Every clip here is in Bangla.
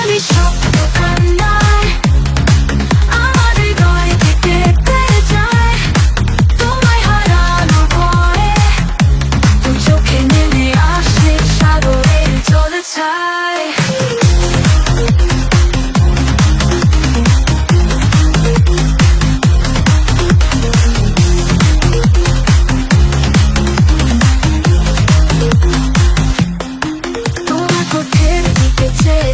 নিঃশব্দ কান্নায় আমার হৃদয় কেঁপে যায়। তোমায় হারানোর ভয়ে দু চোখে নেমে আসে সাগরের জলছায়।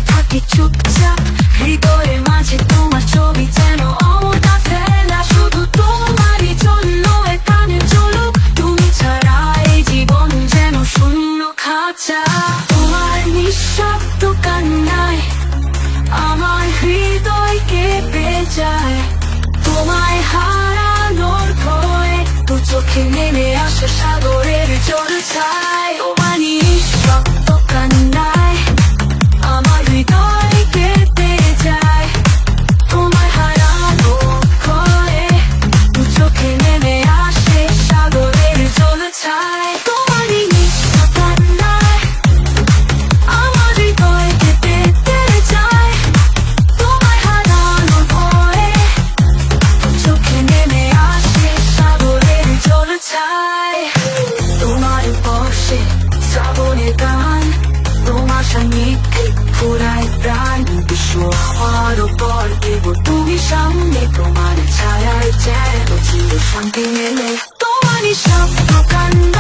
থাকি চুপচাপ হৃদয়ের মাঝে তোমার ছবি যেন অমরটা ফেলা, শুধু তোমারই জন্য এখানে চলুক। তুমি ছাড়া এই জীবন যেন শূন্য খাঁচা। তোমার নিঃশব্দ কান্নায় আমার হৃদয় কেঁপে যায়। তোমায় হারানোর ভয়ে দু চোখে নেমে আসে সাগরের জলছায়। তোমার নিঃশব্দ কান্নায় আমার হৃদয় কেঁপে যায়। তোমায় হারানোর ভয়ে দু চোখে নেমে আসে সাগরের জলছায়। তোমারই নিঃশব্দ কান্নায় আমার হৃদয় কেঁপে যায়। তোমায় হারানোর ভয়ে দু চোখে নেমে আসে সাগরের জলছায়। তোমার বর্ষে শ্রাবণের গান, তোমার সান্নিধ্যে ফুরায় প্রাণ। বিশ্ব আমার উপর দেব তুমি সামনে, তোমার ছায়ার যেন চির শান্তি মেলে। তোমার নিঃশব্দ কান্না